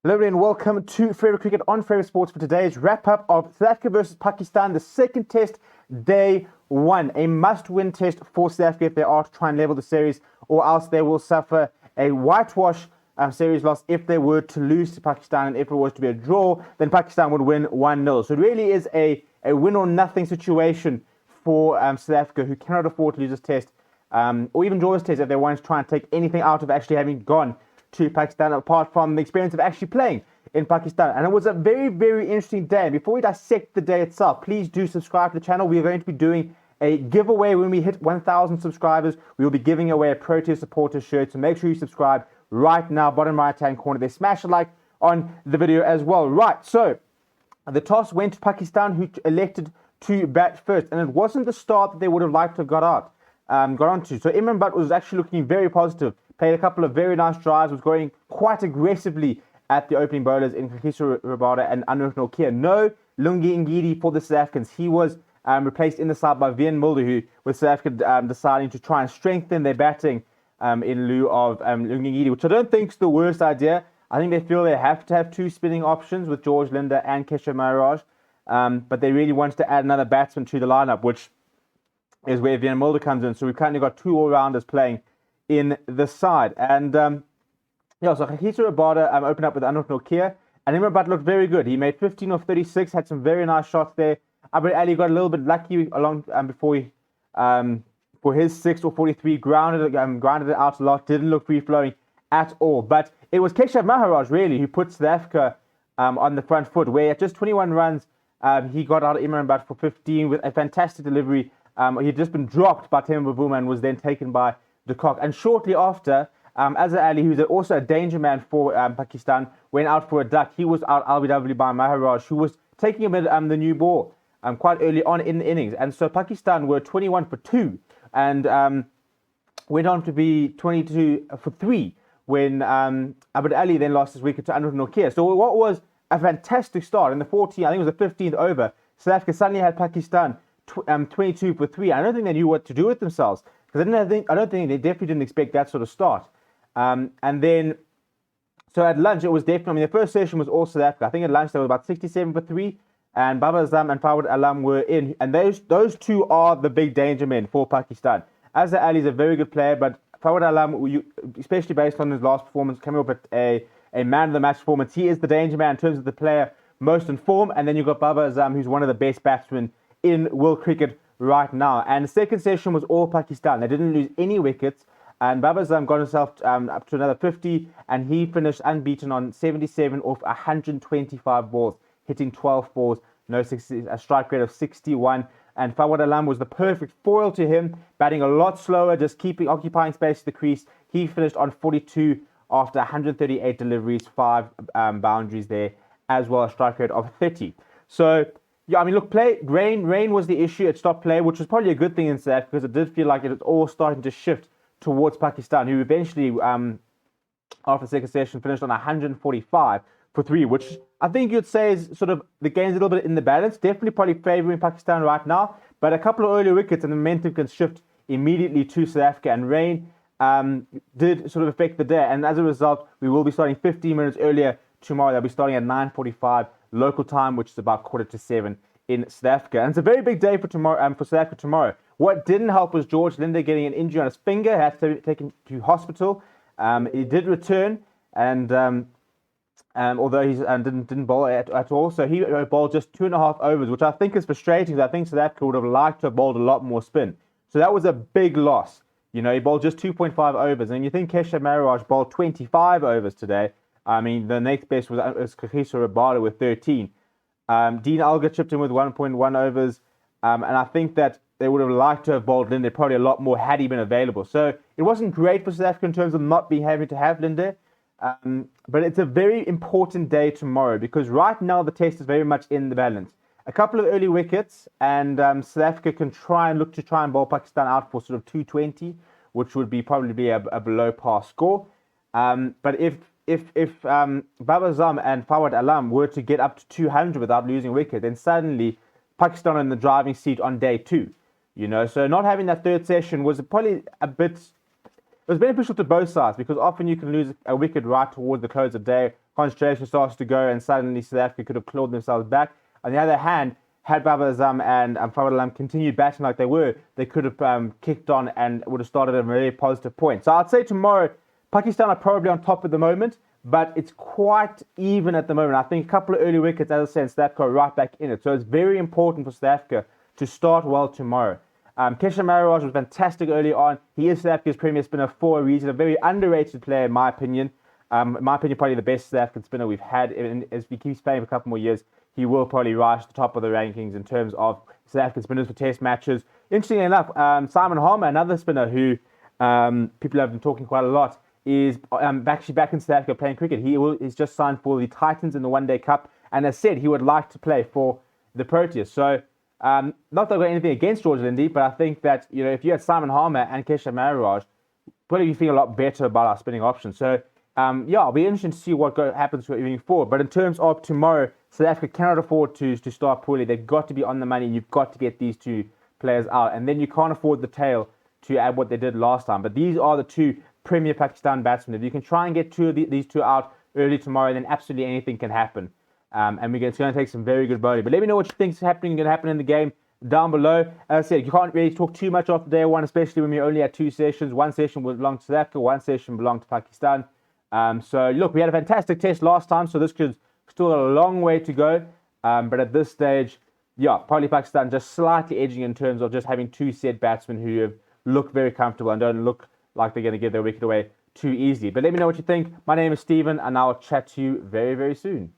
Hello and welcome to Forever Cricket on Forever Sports for today's wrap-up of South Africa versus Pakistan, the second test, day one. A must-win test for South Africa if they are to try and level the series, or else they will suffer a whitewash series loss if they were to lose to Pakistan. And if it was to be a draw, then Pakistan would win 1-0. So it really is a win-or-nothing situation for South Africa, who cannot afford to lose this test, or even draw this test if they want to try and take anything out of actually having gone to Pakistan, apart from the experience of actually playing in Pakistan. And it was a very, very interesting day. And before we dissect the day itself, please do subscribe to the channel. We are going to be doing a giveaway when we hit 1,000 subscribers. We will be giving away a Proteas supporter shirt, so make sure you subscribe right now, bottom right hand corner there. Smash a like on the video as well. Right, so the toss went to Pakistan, who elected to bat first, and it wasn't the start that they would have liked to have got onto. So Imran Butt was actually looking very positive. Played a couple of very nice drives, was going quite aggressively at the opening bowlers in Kagiso Rabada and Anurag Nokia. No Lungi Ngidi for the South Africans. He was replaced in the side by Vian Mulder, who with South Africa deciding to try and strengthen their batting in lieu of Lungi Ngidi, which I don't think is the worst idea. I think they feel they have to have two spinning options with George Linder and Keshav Maharaj, but they really wanted to add another batsman to the lineup, which is where Vian Mulder comes in. So we've currently got two all-rounders playing in the side. And so Kagiso Rabada opened up with Anurag Nokia, and Imran Butt looked very good. He made 15 of 36, had some very nice shots there. Abid Ali got a little bit lucky along before he, for his 6 or 43, grounded it out a lot, didn't look free-flowing at all. But it was Keshav Maharaj, really, who put South Africa on the front foot, where at just 21 runs, he got out of Imran Butt for 15 with a fantastic delivery. He had just been dropped by Temba Bavuma and was then taken by de Kock. And shortly after, AZAM Ali, who's also a danger man for Pakistan, went out for a duck. He was out LBW by Maharaj, who was taking a bit the new ball quite early on in the innings. And so Pakistan were 21 for 2 and went on to be 22 for 3 when Abid Ali then lost his wicket to Anurag Nokia. So what was a fantastic start in the 14th, I think it was the 15th over, South Africa suddenly had Pakistan 22 for 3. I don't think they knew what to do with themselves, because I don't think they definitely didn't expect that sort of start. And then, so at lunch, it was definitely, the first session was all South Africa. I think at lunch, they were about 67 for 3, and AZAM and Fawad Alam were in. And those two are the big danger men for Pakistan. AZAM Ali is a very good player, but Fawad Alam, especially based on his last performance, coming up at a man of the match performance, he is the danger man in terms of the player most in form. And then you've got Azam, who's one of the best batsmen in world cricket right now. And the second session was all Pakistan. They didn't lose any wickets, and Babazam got himself up to another 50, and he finished unbeaten on 77 off 125 balls, hitting 12 balls, a strike rate of 61. And Fawad Alam was the perfect foil to him, batting a lot slower, just occupying space to the crease. He finished on 42 after 138 deliveries, 5 boundaries there, as well as a strike rate of 30. So yeah, look, rain was the issue. It stopped play, which was probably a good thing in South Africa, because it did feel like it was all starting to shift towards Pakistan, who eventually, after the second session, finished on 145 for 3, which I think you'd say is sort of the game's a little bit in the balance. Definitely probably favouring Pakistan right now, but a couple of early wickets and the momentum can shift immediately to South Africa, and rain did sort of affect the day. And as a result, we will be starting 15 minutes earlier tomorrow. They'll be starting at 9:45 local time, which is about 6:45 in South Africa. And it's a very big day for tomorrow, for South Africa tomorrow. What didn't help was George Linder getting an injury on his finger, had to be taken to hospital. He did return, and although he didn't bowl at all, so he bowled just 2.5 overs, which I think is frustrating, because I think South Africa would have liked to have bowled a lot more spin. So that was a big loss. He bowled just 2.5 overs, and you think Keshav Maharaj bowled 25 overs today. The next best was Kagiso Rabada with 13. Dean Alger chipped in with 1.1 overs. And I think that they would have liked to have bowled Linder probably a lot more had he been available. So it wasn't great for South Africa in terms of not having to have Linder. But it's a very important day tomorrow, because right now the test is very much in the balance. A couple of early wickets, and South Africa can try and bowl Pakistan out for sort of 220, which would probably be a below par score. But if Babazam and Fawad Alam were to get up to 200 without losing a wicket, then suddenly Pakistan are in the driving seat on day 2. So not having that third session was probably it was beneficial to both sides, because often you can lose a wicket right towards the close of day concentration starts to go, and suddenly South Africa could have clawed themselves back. On the other hand, had AZAM and Fawad continued batting like they were, they could have kicked on and would have started at a very positive point. So I'd say tomorrow, Pakistan are probably on top at the moment, but it's quite even at the moment. I think a couple of early wickets, as I said, South Africa are right back in it. So it's very important for South Africa to start well tomorrow. Keshav MAHARAJ was fantastic early on. He is South Africa's premier spinner for a reason, a very underrated player in my opinion. Probably the best South African spinner we've had. And as he keeps playing for a couple more years, he will probably rise to the top of the rankings in terms of South African spinners for test matches. Interestingly enough, Simon Harmer, another spinner who people have been talking quite a lot, is actually back in South Africa playing cricket. He's just signed for the Titans in the One Day Cup, and as said, he would like to play for the Proteas. So, not that I've got anything against George Lindy, but I think that, if you had Simon Harmer and Keshav MAHARAJ, probably you feel a lot better about our spinning options. So, I'll be interested to see what happens moving forward. But in terms of tomorrow, South Africa cannot afford to start poorly. They've got to be on the money. You've got to get these two players out, and then you can't afford the tail to add what they did last time. But these are the two premier Pakistan batsmen. If you can try and get these two out early tomorrow, then absolutely anything can happen. And it's going to take some very good bowling. But let me know what you think is going to happen in the game down below. As I said, you can't really talk too much after day one, especially when we only had two sessions. One session will belong to South Africa, one session belonged to Pakistan. So look, we had a fantastic test last time, so this could still a long way to go. But at this stage, probably Pakistan just slightly edging in terms of just having two set batsmen who have looked very comfortable and don't look like they're going to give their wicket away too easily. But let me know what you think. My name is Stephen, and I'll chat to you very, very soon.